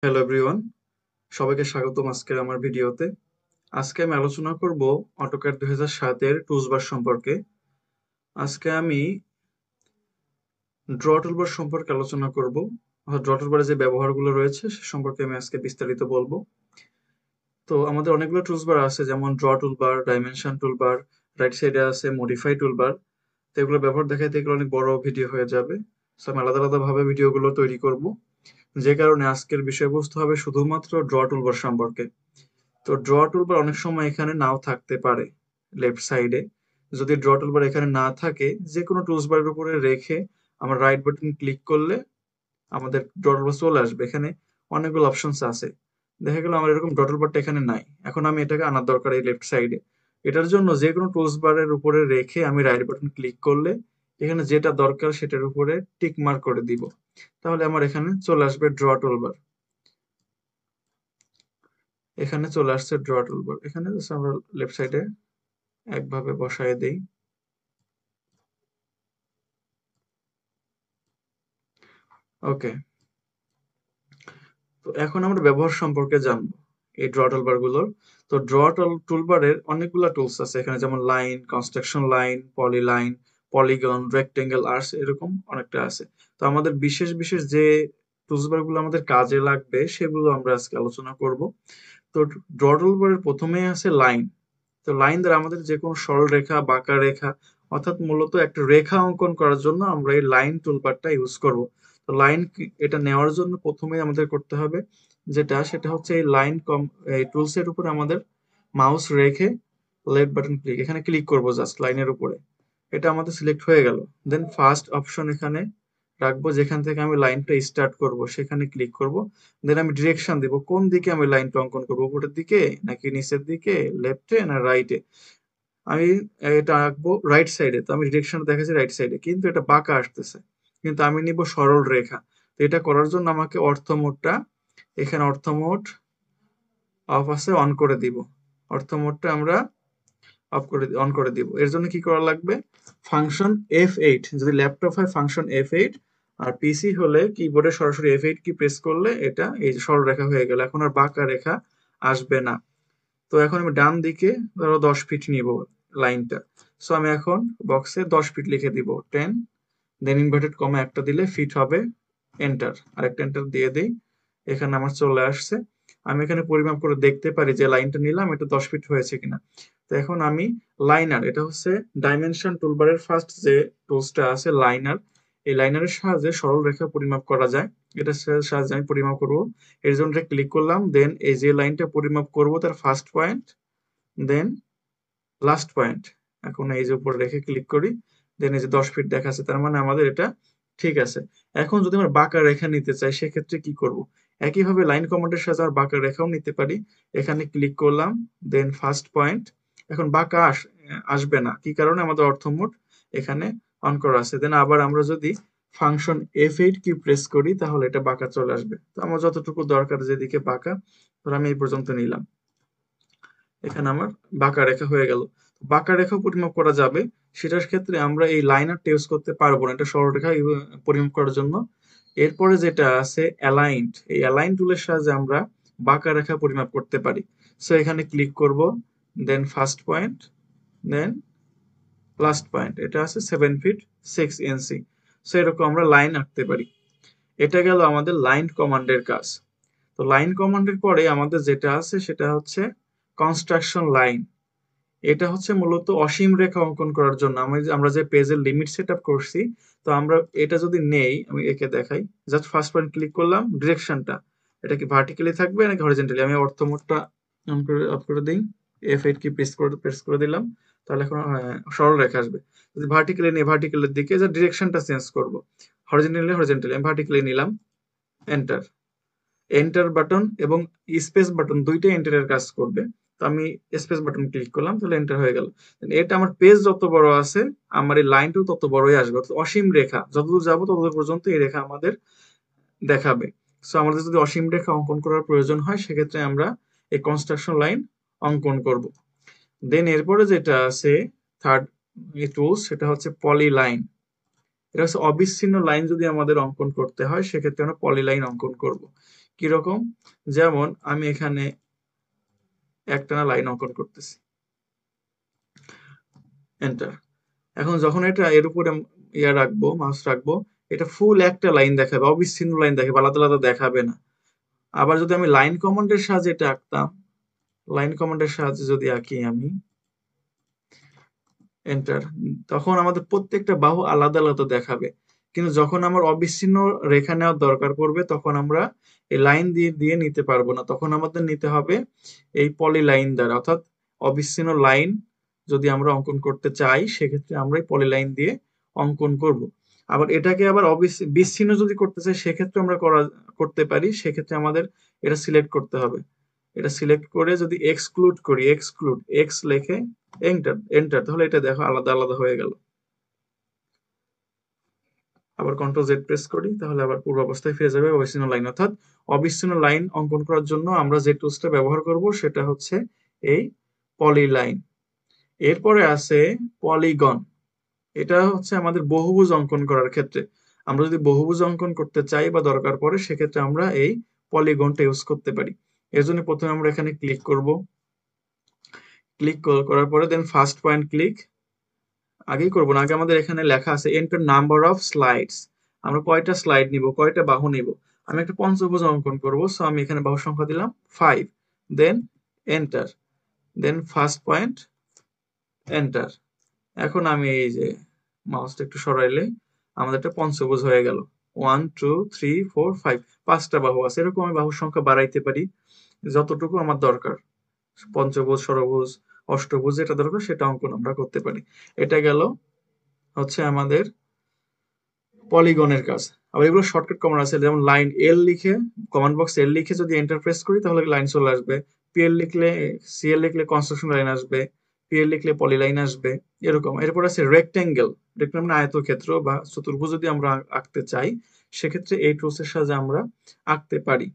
Hello everyone, সবাইকে স্বাগতম আজকের আমার ভিডিওতে। আজকে আমি আলোচনা করব অটোক্যাড 2007 এর টুলবার সম্পর্কে। আজকে আমি ড্র টুলবার সম্পর্কে আলোচনা করব। ড্র টুলবারে যে ব্যবহারগুলো রয়েছে সে সম্পর্কে আমি আজকে বিস্তারিত বলবো। তো আমাদের অনেকগুলো টুলবার আছে, যেমন draw toolbar, dimension toolbar, right সাইডে আছে মডিফাই টুলবার। তো এগুলো ব্যবহার দেখাইতে এগুলো অনেক বড় ভিডিও হয়ে যাবে। সো আমি আলাদা আলাদা ভাবে ভিডিওগুলো তৈরি করব, যে কারণে আজকের বিষয়বস্তু হবে শুধুমাত্র ড্র টুলবার সম্পর্কে। তো ড্র টুলবার অনেক সময় এখানে নাও থাকতে পারে লেফট সাইডে। যদি ড্র টুলবার এখানে না থাকে, যে কোনো টুলস বারের উপরে রেখে আমরা রাইট বাটন ক্লিক করলে আমাদের ড্র টুলবার চলে আসবে। এখানে অনেকগুলো অপশনস আছে। দেখা গেল আমার এরকম ড্র টুলবারটা এখানে নাই, এখন আমি এটাকে আনার দরকার এই লেফট সাইডে। এটার জন্য যে কোনো টুলস বারের উপরে রেখে আমি রাইট বাটন ক্লিক করলে এখানে যেটা দরকার সেটার উপরে টিক মার্ক করে দিব, তাহলে আমার এখানে চলে আসবে ড্র টুলবার। এখানে চলে আসছে ড্র টুলবার। এখানে জাস্ট আমরা লেফট সাইডে একভাবে বসায় দেই। ওকে, তো এখন আমরা ব্যবহার সম্পর্কে জানবো এই ড্র টুলবার গুলোর। তো ড্র টুলবারের অনেকগুলো টুলস আছে এখানে, যেমন লাইন, কনস্ট্রাকশন লাইন, পলি লাইন, পলিগন, রেক্টেঙ্গেল, আর্কস, এরকম অনেকটা আছে। তো আমাদের বিশেষ বিশেষ যে টুলসবার গুলো আমাদের কাজে লাগবে সেগুলো আমরা আজকে আলোচনা করব। তো ড্র টুলবারের প্রথমেই আছে লাইন। তো লাইন দ্বারা আমাদের যে কোনো সরল রেখা, বাঁকা রেখা, অর্থাৎ মূলত একটা রেখা অঙ্কন করার জন্য আমরা এই লাইন টুলবারটা ইউজ করব। তো লাইন এটা নেওয়ার জন্য প্রথমে আমাদের করতে হবে সেটা হচ্ছে এই লাইন এই টুলস এর উপরে আমাদের মাউস রেখে লেফট বাটন ক্লিক, এখানে ক্লিক করব জাস্ট লাইনের উপরে। এটা আমাদের সিলেক্ট হয়ে গেল। দেন ফার্স্ট অপশন এখানে রাখবো, যেখান থেকে আমি লাইনটা স্টার্ট করব সেখানে ক্লিক করব। দেন আমি ডিরেকশন দেব কোন দিকে আমি লাইনটা অঙ্কন করবো, উপরের দিকে নাকি নিচের দিকে, লেফটে না রাইটে। আমি এটা আঁকবো রাইট সাইডে, তো আমি ডিরেকশন দেখাচ্ছি রাইট সাইডে, কিন্তু এটা বাঁকা আসতেছে, কিন্তু আমি নিব সরল রেখা। তো এটা করার জন্য আমাকে অর্থ মোডটা, এখানে অর্থ মোড অফ আছে, অন করে দিব। অর্থ মোডটা আমরা অন করে দিব। এর জন্য কি করা লাগবে, ফাংশন F8, যদি ল্যাপটপ হয় ফাংশন F8, আর পিসি হলে কিবোর্ডে সরাসরি F8 কি প্রেস করলে এটা এই যে সরলরেখা হয়ে গেল, এখন আর বাঁকা রেখা আসবে না। তো এখন আমি ডান দিকে ধরো 10 ফিট নিব লাইনটা। সো আমি এখন বক্সে 10 ফিট লিখে দিব, 10, দেন ইনভার্টেড কমা একটা দিলে ফিট হবে, এন্টার, আরেকটা এন্টার দিয়ে দিই। এখানে আমার চলে আসছে। আমি এখানে পরিমাপ করে দেখতে পারি যে লাইনটা নিলাম এটা 10 ফিট হয়েছে কিনা। তো এখন আমি লাইনার, এটা হচ্ছে ডাইমেনশন টুলবারের ফার্স্ট যে টুলসটা আছে লাইনার, এই লাইনারের সাহায্যে সরল রেখা পরিমাপ করা যায়। এটা সাহায্যে আমি পরিমাপ করব। এর জন্য ক্লিক করলাম, দেন এই যে লাইনটা পরিমাপ করব তার ফার্স্ট পয়েন্ট, দেন লাস্ট পয়েন্ট, এখন এই যে উপরে রেখে ক্লিক করি, দেন এই যে 10 ফিট দেখাচ্ছে, তার মানে আমাদের এটা ঠিক আছে। এখন যদি আমরা বাঁকা রেখা নিতে চাই সেক্ষেত্রে কি করব, একইভাবে লাইন কমান্ডের সাথে আমরা বাঁকা রেখাও নিতে পারি। এখানে ক্লিক করলাম, দেন ফার্স্ট পয়েন্ট, এখন বাঁকা আসবে না, কি কারণে, আমাদের অর্থ মোড এখানে অন করা আছে। দেন আবার আমরা যদি ফাংশন F8 কি প্রেস করি তাহলে এটা বাঁকা চলে আসবে। তো আমার যতটুকু দরকার যেদিকে বাঁকা, ধর আমি এই পর্যন্ত নিলাম, এখানে আমার বাঁকা রেখা হয়ে গেল। বাঁকা রেখা পরিমাপ করা যাবে, সেটার ক্ষেত্রে আমরা এই লাইনারটা ইউজ করতে পারবো না, এটা সরলরেখা পরিমাপ করার জন্য। এরপরে যেটা আছে অ্যালাইন্ড, এই অ্যালাইন টুলের সাহায্যে আমরা বাঁকা রেখা পরিমাপ করতে পারি। সো এখানে ক্লিক করব, দেন ফার্স্ট পয়েন্ট, দেন লাস্ট পয়েন্ট, এটা আছে 7 ফিট 6 ইঞ্চি। সো এরকম আমরা লাইন আঁকতে পারি। এটা গেল আমাদের লাইন কমান্ডের কাজ। তো লাইন কমান্ডের পরে আমাদের যেটা আছে সেটা হচ্ছে কনস্ট্রাকশন লাইন। এটা হচ্ছে মূলত অসীম রেখা অঙ্কন করার জন্য আমরা যে পেজের লিমিট সেট আপ করছি। তো আমরা এটা যদি নেই, আমি একে দেখাই, জাস্ট ফার্স্ট পয়েন্ট ক্লিক করলাম, ডিরেকশনটা এটা কি ভার্টিক্যালি থাকবে নাকি হরিজন্টালি, আমি অর্থ মোডটা অন করে অফ করে দিই, F8 কি প্রেস করে দিলাম, তাহলে এখন সরল রেখা আসবে। যদি ভার্টিক্যালি নেই, ভার্টিক্যালের দিকে যা ডিরেকশনটা চেঞ্জ করব, হরিজন্টালি আমি ভার্টিক্যালি নিলাম, এন্টার। এন্টার বাটন এবং স্পেস বাটন দুইটাই এন্টারের কাজ করবে। তো আমি স্পেস বাটন ক্লিক করলাম, তাহলে এন্টার হয়ে গেল। এটা আমার পেজ যত বড় আছে আমার এই লাইনটাও তত বড়ই আসবে, অর্থাৎ অসীম রেখা যতদূর যাবো ততদূর পর্যন্ত এই রেখা আমাদের দেখাবে। সো আমাদের যদি অসীম রেখা অঙ্কন করার প্রয়োজন হয় সেক্ষেত্রে আমরা এই কনস্ট্রাকশন লাইন অঙ্কন করব। দেন এরপরে যেটা আছে থার্ড টুলস, সেটা হচ্ছে পলি লাইন। এটা হচ্ছে অবিচ্ছিন্ন লাইন যদি আমাদের অঙ্কন করতে হয় সেক্ষেত্রে আমরা পলি লাইন অঙ্কন করব। কিরকম? যেমন আমি এখানে একটানা লাইন অঙ্কন করতেছি, এন্টার। এখন যখন এটা এর উপরে রাখবো, মাউস রাখবো, এটা ফুল একটা লাইন দেখাবে, অবিচ্ছিন্ন লাইন দেখাবে, আলাদা আলাদা দেখাবে না। আবার যদি আমি লাইন কমান্ডের সাহায্যে এটা আঁকতাম, লাইন কমান্ডের সাহায্যে যদি আঁকি আমি, এন্টার, তখন আমাদের প্রত্যেকটা বাহু আলাদা আলাদা দেখাবে। কিন্তু যখন আমার অবিচ্ছিন্ন রেখা নেওয়ার দরকার পড়বে, তখন আমরা এই লাইন দিয়ে দিয়ে নিতে পারবো না, তখন আমাদের নিতে হবে এই পলি লাইন দ্বারা, অর্থাৎ অবিচ্ছিন্ন লাইন যদি আমরা অঙ্কন করতে চাই, সেক্ষেত্রে আমরা এই পলি লাইন দিয়ে অঙ্কন করব। আবার এটাকে আবার বিচ্ছিন্ন যদি করতে চাই, সেক্ষেত্রে আমরা করতে পারি। সেক্ষেত্রে আমাদের এটা সিলেক্ট করতে হবে। এটা সিলেক্ট করে যদি এক্সক্লুড করি, এক্সক্লুড এক্স লিখে এন্টার, এন্টার, তাহলে এটা দেখো আলাদা আলাদা হয়ে গেল। আবার কন্ট্রোল জেড প্রেস করি, তাহলে আবার পূর্বাবস্থায় ফিরে যাবে অবিচ্ছিন্ন লাইন। অর্থাৎ অবিচ্ছিন্ন লাইন অঙ্কন করার জন্য আমরা যে টুলসটা ব্যবহার করব সেটা হচ্ছে এই পলি লাইন। এরপরে আছে পলিগন। এটা হচ্ছে আমাদের বহুভুজ অঙ্কন করার ক্ষেত্রে। আমরা যদি বহুভুজ অঙ্কন করতে চাই বা দরকার পড়ে, সেক্ষেত্রে আমরা এই পলিগনটা ইউজ করতে পারি। এর জন্য প্রথমে আমরা এখানে ক্লিক করব, ক্লিক করার পরে দেন ফার্স্ট পয়েন্ট ক্লিক, আগেই করবো না, আগে আমাদের এখানে লেখা আছে এন্টার নাম্বার অফ স্লাইডস, আমরা কয়টা স্লাইড নিব, কয়টা বাহু নিব। আমি একটা পঞ্চভুজ অঙ্কন করব, সো আমি এখানে বাহু সংখ্যা দিলাম 5, দেন এন্টার, দেন ফার্স্ট পয়েন্ট, এন্টার। এখন আমি এই যে মাউসটা একটু সরাইলে আমাদের একটা পঞ্চভুজ হয়ে গেল। 1 2 3 4 5, 5টা বাহু আছে। এরকম আমি বাহুর সংখ্যা বাড়াইতে পারি যতটুকু আমার দরকার। পঞ্চভুজ, ষড়ভুজ, অষ্টভুজ, যেটা দরকার সেটা অঙ্কন আমরা করতে পারি। এটা গেল হচ্ছে আমাদের পলিগনের কাজ। আবার এগুলো শর্টকাট কমান্ড আছে, যেমন লাইন এল লিখে, কমান্ড বক্স এল লিখে যদি এন্টার প্রেস করি, তাহলে লাইন চলে আসবে। পিএল লিখলে, সিএল লিখলে কনস্ট্রাকশন লাইন আসবে, পিএল লিখলে পলি লাইন আসবে, এরকম। এরপর আছে রেক্টেঙ্গেল। রেক্টেঙ্গেল মানে আয়তক্ষেত্র বা চতুর্ভুজ যদি আমরা আঁকতে চাই, সেক্ষেত্রে এই টুলসের সাহায্যে আমরা আঁকতে পারি।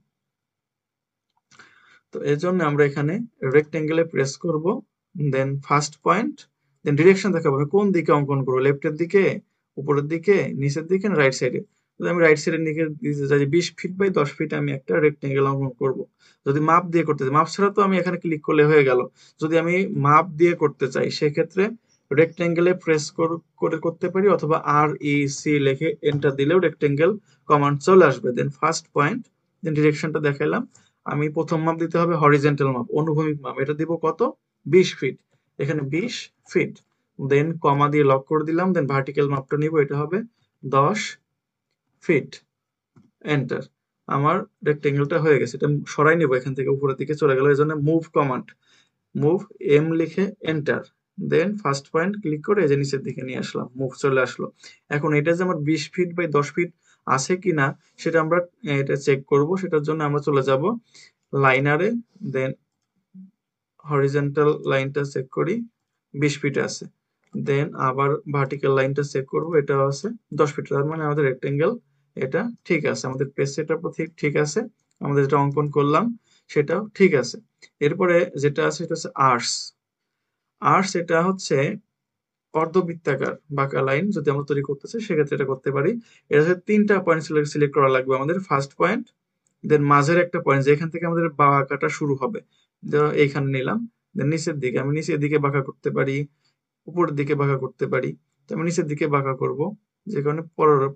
তো এর জন্য আমরা এখানে রেক্টেঙ্গেলে প্রেস করব, দেন ফার্স্ট পয়েন্ট, দেন ডিরেকশন দেখাবো আমি কোন দিকে অঙ্কন করবো, লেফটের দিকে, উপরের দিকে, নিচের দিকে, না রাইট সাইডে। যদি আমি রাইট সাইডের দিকে দিতে চাই, 20 ফিট বাই 10 ফিট আমি একটা রেক্টেঙ্গেল অঙ্কন করব। যদি মাপ দিয়ে করতে চাই, মাপ ছাড়া তো আমি এখানে ক্লিক করলে হয়ে গেল। যদি আমি মাপ দিয়ে করতে চাই, সেক্ষেত্রে রেক্টেঙ্গেলে প্রেস করে করতে পারি, অথবা REC লিখে এন্টার দিলেও রেক্টেঙ্গেল কমান্ড চলে আসবে। দেন ফার্স্ট পয়েন্ট, দেন ডিরেকশনটা দেখাইলাম। আমি প্রথম মাপ দিতে হবে হরিজেন্টাল মাপ, অনুভূমিক মাপ, এটা দিব কত, 20 ফিট, এখানে 20 ফিট। দেন কমা দিয়ে লক করে দিলাম, দেন ভার্টিক্যাল মাপটা নিব, এটা হবে 10 ফিট, এন্টার। আমার রেক্টেঙ্গেলটা হয়ে গেছে। এটা সরাই নেব, এখান থেকে উপরের দিকে চলে গেল, এই জন্য মুভ কমান্ড, মুভ এম লিখে এন্টার, দেন ফার্স্ট পয়েন্ট ক্লিক করে এই যে নিচের দিকে নিয়ে আসলাম, মুভ চলে আসলো। এখন এটা যে আমার 20 ফিট বাই 10 ফিট আছে কিনা সেটা আমরা এটা চেক করব। সেটার জন্য আমরা চলে যাব লাইনারে, দেন হরিজন্টাল লাইনটা চেক করি, 20 ফিট আছে। দেন আবার ভার্টিক্যাল লাইনটা চেক করব, এটা আছে 10 ফিট। তার মানে আমাদের রেক্টেঙ্গেল এটা ঠিক আছে, আমাদের পেজ সেটআপ ঠিক আছে, আমাদের যেটা অঙ্কন করলাম সেটাও ঠিক আছে। এরপরে যেটা আছে সেটা হচ্ছে আর্টস। আর্টস এটা হচ্ছে অর্ধবৃত্তাকার বাঁকা লাইন যদি আমরা তৈরি করতে চাই, সেক্ষেত্রে এটা করতে পারি। এটা হচ্ছে 3টা পয়েন্ট সিলেক্ট করা লাগবে আমাদের। ফার্স্ট পয়েন্ট, দেন মাঝের একটা পয়েন্ট যেখান থেকে আমাদের বাঁকাটা শুরু হবে, এইখানে নিলাম। দেন নিচের দিকে, আমি নিচের দিকে বাঁকা করতে পারি, উপরের দিকে বাঁকা করতে পারি। তো আমি নিচের দিকে বাঁকা করব, যে কারণে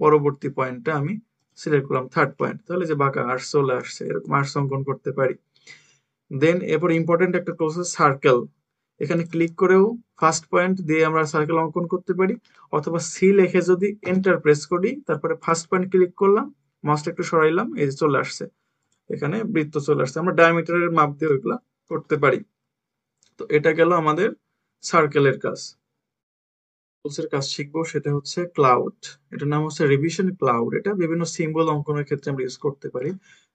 পরবর্তী পয়েন্টটা আমি সিলেক্ট করলাম, থার্ড পয়েন্ট। তাহলে যে বাঁকা আর্টস চলে আসছে, এরকম আর্টস অঙ্কন করতে পারি। দেন এরপর ইম্পর্টেন্ট একটা প্রসেস সার্কেল, এখানে ক্লিক করেও ফার্স্ট পয়েন্ট দিয়ে আমরা সার্কেল অঙ্কন করতে পারি, অথবা সি লিখে যদি এন্টার প্রেস করি, তারপরে ফার্স্ট পয়েন্ট ক্লিক করলাম, মাউসটা একটু সরাইলাম, এই যে চলে আসছে, এখানে বৃত্ত চলে আসছে। আমরা ডায়ামিটারের মাপ দিয়ে ওইগুলা করতে পারি। তো এটা গেল আমাদের সার্কেলের কাজ। টুলসের কাজ শিখবো, সেটা হচ্ছে ক্লাউড। এটার নাম হচ্ছে রিভিশন ক্লাউড। এটা বিভিন্ন সিম্বল অঙ্কনের ক্ষেত্রে আমরা ইউজ করতে পারি।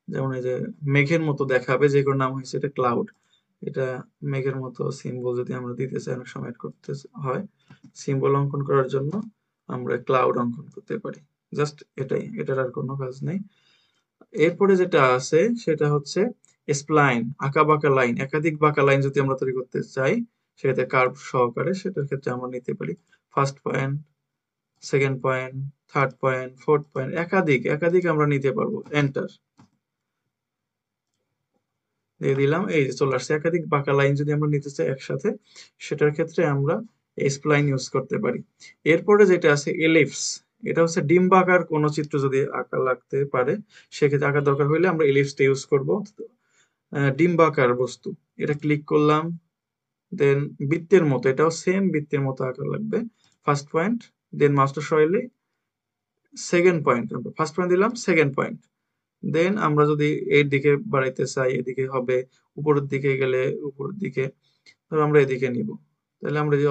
যেমন এই যে মেঘের মতো দেখাবে, যেগুলোর নাম হয়েছে এটা ক্লাউড। এটা মেঘের মতো সিম্বল যদি আমরা দিতে চাই, অনেক সময় করতে হয়, সিম্বল অঙ্কন করার জন্য আমরা ক্লাউড অঙ্কন করতে পারি। জাস্ট এটাই, এটার আর কোনো কাজ নেই। এরপরে যেটা আছে সেটা হচ্ছে স্প্লাইন, আঁকা বাঁকা লাইন, একাধিক বাঁকা লাইন যদি আমরা তৈরি করতে চাই, সেক্ষেত্রে কার্ভ সহকারে, সেটার ক্ষেত্রে আমরা নিতে পারি first point, second point, third point, fourth point, একাধিক একাধিক আমরা নিতে পারবো, এন্টার। দিয়ে দিলাম, এই যে চলে আসছে। একাধিক বাঁকা লাইন যদি আমরা নিতে চাই একসাথে, সেটার ক্ষেত্রে আমরা স্প্লাইন ইউজ করতে পারি। এরপরে যেটা আছে এলিপস, এটা হচ্ছে ডিম্বাকার কোনো চিত্র যদি আঁকা লাগতে পারে, সেক্ষেত্রে আঁকা দরকার হলে আমরা এলিপসটা ইউজ করব। ডিম্বাকার বস্তু, এটা ক্লিক করলাম, দেন বৃত্তের মতো, এটাও সেম বৃত্তের মতো আঁকা লাগবে। ফার্স্ট পয়েন্ট, দেন মাস্টার সয়েলে সেকেন্ড পয়েন্ট, ফার্স্ট পয়েন্ট দিলাম, সেকেন্ড পয়েন্ট। দেন আমরা যদি এর দিকে বাড়াইতে চাই, এদিকে হবে, উপরের দিকে গেলে উপরের দিকে, ধরো আমরা এদিকে নিব, তাহলে আমরা যে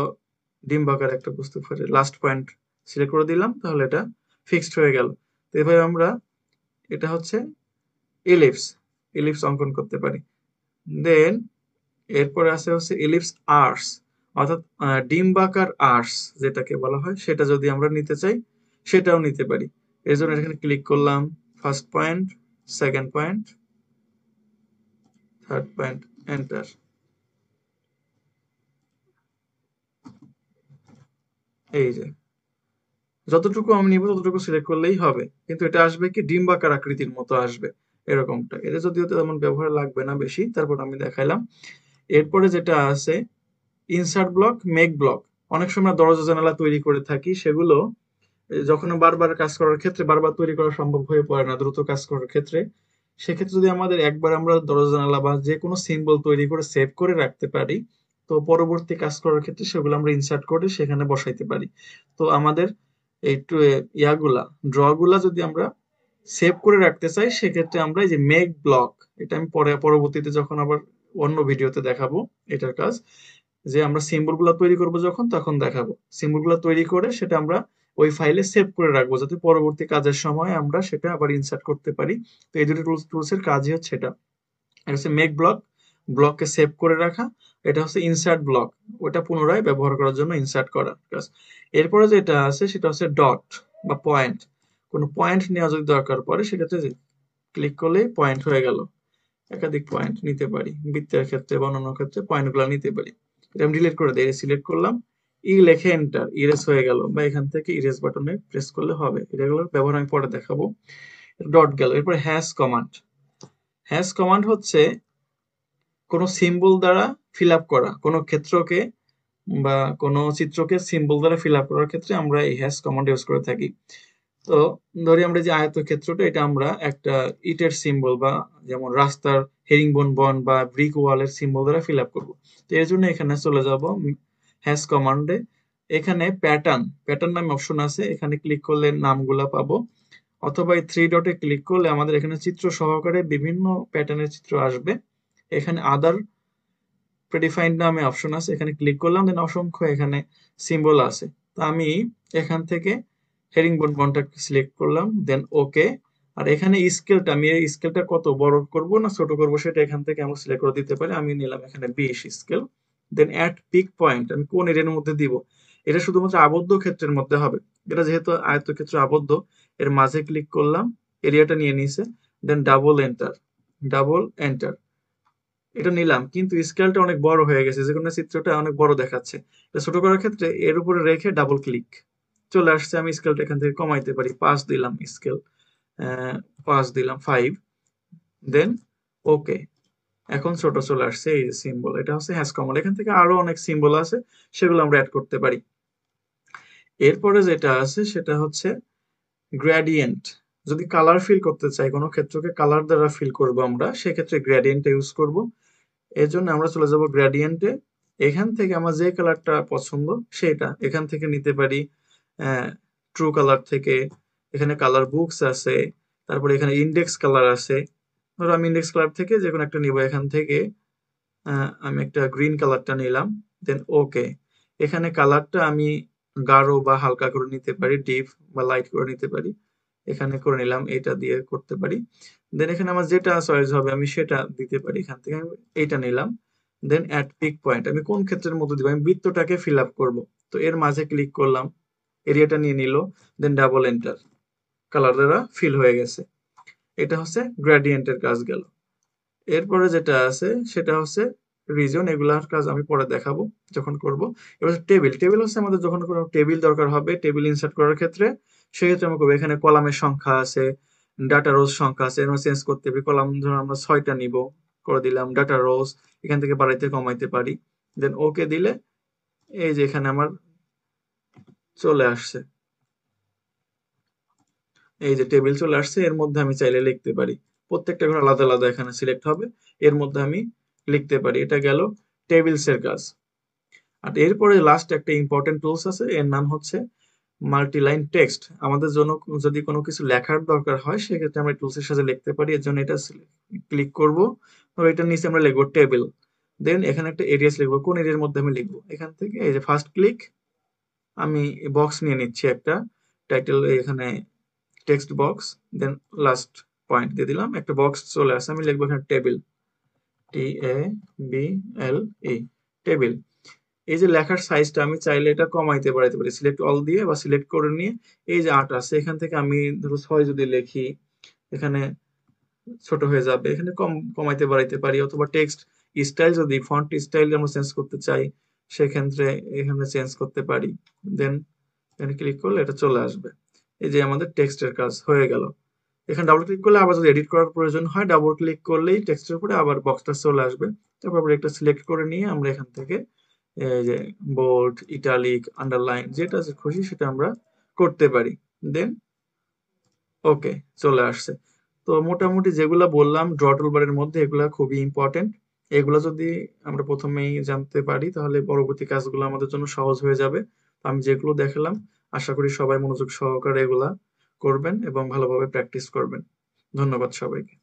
ডিম্বাকার একটা বুঝতে পারি, লাস্ট পয়েন্ট সিলেক্ট করে দিলাম, তাহলে এটা ফিক্সড হয়ে গেল। তো এভাবে আমরা, এটা হচ্ছে এলিপস, এলিপস অঙ্কন করতে পারি। দেন এরপরে আছে হচ্ছে এলিপস আর্স, অর্থাৎ ডিম্বাকার আর্স যেটাকে বলা হয়, সেটা যদি আমরা নিতে চাই সেটাও নিতে পারি। এর জন্য এখানে ক্লিক করলাম, first point, second point, third point, enter. এই যে যতটুকু আমি নিব ততটুকু সিলেক্ট করলেই হবে, কিন্তু এটা আসবে কি ডিম্বাকার আকৃতির মতো আসবে এরকমটা। এটা যদিও তেমন ব্যবহার লাগবে না বেশি, তারপর আমি দেখাইলাম। এরপরে যেটা আছে ইনসার্ট ব্লক, মেক ব্লক। অনেক সময় দরজা জানালা তৈরি করে থাকি, সেগুলো যখন বারবার কাজ করার ক্ষেত্রে বারবার তৈরি করা সম্ভব হয়ে পড়ে না দ্রুত কাজ করার ক্ষেত্রে। সেক্ষেত্রে যদি আমাদের একবার আমরা দরজা জানালা বা যে কোনো সিম্বল তৈরি করে সেভ করে রাখতে পারি, তো পরবর্তী কাজ করার ক্ষেত্রে সেগুলো আমরা ইনসার্ট করে সেখানে বসাইতে পারি। তো আমাদের এই ইয়াগুলা, ড্র গুলা যদি আমরা সেভ করে রাখতে চাই, সেক্ষেত্রে আমরা এই যে মেক ব্লক, এটা আমি পরবর্তীতে যখন আবার অন্য ভিডিওতে দেখাবো এটার কাজ, যে আমরা সিম্বল গুলা তৈরি করব যখন, তখন দেখাবো। সিম্বল গুলা তৈরি করে সেটা আমরা ওই ফাইলে সেভ করে রাখবো, যাতে পরবর্তী কাজের সময় আমরা সেটা আবার ইনসার্ট করতে পারি। তো এই দুটো টুলস এর কাজই হচ্ছে এটা। এটা হচ্ছে মেক ব্লক, ব্লককে সেভ করে রাখা। এটা হচ্ছে ইনসার্ট ব্লক, ওটা পুনরায় ব্যবহার করার জন্য ইনসার্ট করা কাজ। এরপরে যেটা আছে সেটা হচ্ছে ডট বা পয়েন্ট। কোনো পয়েন্ট নেওয়া যদি দরকার পড়ে, সেক্ষেত্রে ক্লিক করলেই পয়েন্ট হয়ে গেল। একাধিক পয়েন্ট নিতে পারি, বৃত্তের ক্ষেত্রে বা অন্যান্য ক্ষেত্রে পয়েন্টগুলো নিতে পারি। এটা আমি ডিলিট করে দিই, সিলেক্ট করলাম, ই লেখে এন্টার, ইরেজ হয়ে গেল, বা এখান থেকে ইরেজ বাটনে প্রেস করলে হবে। এগুলোর ব্যবহার আমি পরে দেখাবো। ডট গেল। এরপর হ্যাশ কমান্ড। হ্যাশ কমান্ড হচ্ছে কোনো সিম্বল দ্বারা ফিল আপ করা, কোনো ক্ষেত্রকে বা কোনো চিত্রকে সিম্বল দ্বারা ফিল আপ করার ক্ষেত্রে আমরা এই হ্যাশ কমান্ড ইউজ করে থাকি। তো ধরি আমরা যে আয়তক্ষেত্রটা, এটা আমরা একটা ইটের সিম্বল বা যেমন রাস্তার হেরিংবোন বন বা ব্রিক ওয়ালের সিম্বল দ্বারা ফিল আপ করবো। তো এর জন্য এখানে চলে যাব হ্যাশ কমান্ডে। এখানে প্যাটার্ন, প্যাটার্ন নামে অপশন আছে, এখানে ক্লিক করলে নামগুলা পাবো, অথবা এই থ্রি ডটে ক্লিক করলে আমাদের এখানে চিত্র সহকারে বিভিন্ন প্যাটার্নের চিত্র আসবে। এখানে আদার প্রেডিফাইন্ড নামে অপশন আছে, এখানে ক্লিক করলাম, দেন অসংখ্য এখানে সিম্বল আছে। তো আমি এখান থেকে হেরিংবোন বনটা সিলেক্ট করলাম, দেন ওকে। আর এখানে স্কেলটা, আমি এই স্কেলটা কত বড় করব না ছোট করব সেটা এখান থেকে আমরা সিলেক্ট করে দিতে পারি। আমি নিলাম এখানে 20 scale. Then at peak point, আমি কোন এরিয়ার মধ্যে দিব, এটা শুধুমাত্র আবদ্ধ ক্ষেত্রের মধ্যে হবে। এটা যেহেতু আয়তক্ষেত্র আবদ্ধ, এর মাঝে ক্লিক করলাম, এরিয়াটা নিয়ে নিছে, দেন ডাবল এন্টার, ডাবল এন্টার। এটা নিলাম, কিন্তু স্কেলটা অনেক বড় হয়ে গেছে, যে কোনো চিত্রটা অনেক বড় দেখাচ্ছে। এটা ছোট করার ক্ষেত্রে এর উপরে রেখে ডাবল ক্লিক, চলে আসছে। আমি স্কেলটা এখান থেকে কমাইতে পারি, 5 দিলাম স্কেল, 5 দিলাম, 5, দেন ওকে। এখন ছোট চলে আসছে এই সিম্বল, এটা হচ্ছে হ্যাশ কমান্ড। এখান থেকে আরো অনেক সিম্বল আছে, সেগুলো আমরা অ্যাড করতে পারি। এরপরে যেটা আছে সেটা হচ্ছে গ্রেডিয়েন্ট। যদি কালার ফিল করতে চাই, কোনো ক্ষেত্রকে কালার দ্বারা ফিল করব আমরা, সেক্ষেত্রে গ্রেডিয়েন্ট ইউজ করব। এর জন্য আমরা চলে যাব গ্রেডিয়েন্টে। এখান থেকে আমার যে কালারটা পছন্দ সেটা এখান থেকে নিতে পারি, ট্রু কালার থেকে। এখানে কালার বুকস আছে, তারপরে এখানে ইন্ডেক্স কালার আছে। ধরো আমি ইন্ডেক্স কালার থেকে যে কোনো একটা নিব, এখান থেকে আমি একটা গ্রিন কালারটা নিলাম, দেন ওকে। এখানে কালারটা আমি গাঢ় বা হালকা করে নিতে পারি, ডিপ বা লাইট করে নিতে পারি, এখানে করে নিলাম, এটা দিয়ে করতে পারি। দেন এখানে আমার যেটা চয়েস হবে আমি সেটা দিতে পারি, এখান থেকে আমি এইটা নিলাম। দেন অ্যাট পিক পয়েন্ট, আমি কোন ক্ষেত্রের মধ্যে দিব, আমি বৃত্তটাকে ফিল আপ করবো, তো এর মাঝে ক্লিক করলাম, এরিয়াটা নিয়ে নিল, দেন ডাবল এন্টার, কালার দ্বারা ফিল হয়ে গেছে। এটা হচ্ছে গ্রেডিয়েন্টের কাজ গেল। এরপরে যেটা আছে সেটা হচ্ছে রিজন, এগুলার কাজ আমি পরে দেখাবো যখন করব। এবার টেবিল, টেবিল হচ্ছে আমাদের যখন কোনো টেবিল দরকার হবে, টেবিল ইনসার্ট করার ক্ষেত্রে, সেক্ষেত্রে আমরা করবো, এখানে কলামের সংখ্যা আছে, ডাটা রোজ সংখ্যা আছে, চেঞ্জ করতে হবে। কলাম ধরুন আমরা 6টা নিব, করে দিলাম, ডাটা রোজ এখান থেকে বাড়াইতে কমাইতে পারি। দেন ওকে দিলে এই যে এখানে আমার চলে আসছে, এই যে টেবিল চলে আসছে, এর মধ্যে আমি চাইলে লিখতে পারি, প্রত্যেকটা ঘর আলাদা আলাদা এখানে সিলেক্ট হবে, এর মধ্যে আমি লিখতে পারি। এটা গেল টেবিলস এর কাজ। আর এরপরে লাস্ট একটা ইম্পর্টেন্ট টুলস আছে, এর নাম হচ্ছে মাল্টিলাইন টেক্সট। আমাদের জন্য যদি কোনো কিছু লেখার দরকার হয় সেক্ষেত্রে আমরা টুলসের সাথে লিখতে পারি। এর জন্য এটা ক্লিক করব, আর এটার নিচে আমরা লিখবো টেবিল। দেন এখানে একটা এরিয়াস লিখবো, কোন এরিয়ার মধ্যে আমি লিখবো। এখান থেকে এই যে ফার্স্ট ক্লিক, আমি বক্স নিয়ে নিচ্ছি একটা, টাইটেল এখানে টেক্সট বক্স, দেন লাস্ট পয়েন্ট দিয়ে দিলাম, একটা বক্স চলে আসে, আমি লিখবো এখানে টেবিল, TABLE, টেবিল। এই যে লেখার সাইজটা আমি চাইলে এটা কমাইতে বাড়াইতে পারি, সিলেক্ট অল দিয়ে বা সিলেক্ট করে নিয়ে এই যে 8 আছে এখান থেকে আমি ধরো 6 যদি লিখি, এখানে ছোট হয়ে যাবে, এখানে কমাইতে বাড়াইতে পারি। অথবা টেক্সট স্টাইল, যদি ফন্ট স্টাইল আমরা চেঞ্জ করতে চাই সেক্ষেত্রে এখানে চেঞ্জ করতে পারি। দেন এখানে ক্লিক করলে এটা চলে আসবে। এই যে আমাদের টেক্সটের কাজ হয়ে গেল। এখানে ডাবল ক্লিক করলে আবার যদি এডিট করার প্রয়োজন হয় ডাবল ক্লিক করলেই টেক্সটের উপরে আবার বক্সটা চলে আসবে। তারপর আমরা একটা সিলেক্ট করে নিয়ে আমরা এখান থেকে এই যে বোল্ড, ইটালিক, আন্ডারলাইন যেটা খুশি সেটা আমরা করতে পারি। দেন ওকে, চলে আসছে। তো মোটামুটি যেগুলা বললাম ড্র টুলবারের মধ্যে এগুলা খুবই ইম্পর্টেন্ট। এগুলা যদি আমরা প্রথমেই জানতে পারি তাহলে পরবর্তী কাজগুলো আমাদের জন্য সহজ হয়ে যাবে। আমি যেগুলো দেখালাম আশা করি সবাই মনোযোগ সহকারে এগুলা করবেন এবং ভালোভাবে প্র্যাকটিস করবেন। ধন্যবাদ সবাইকে।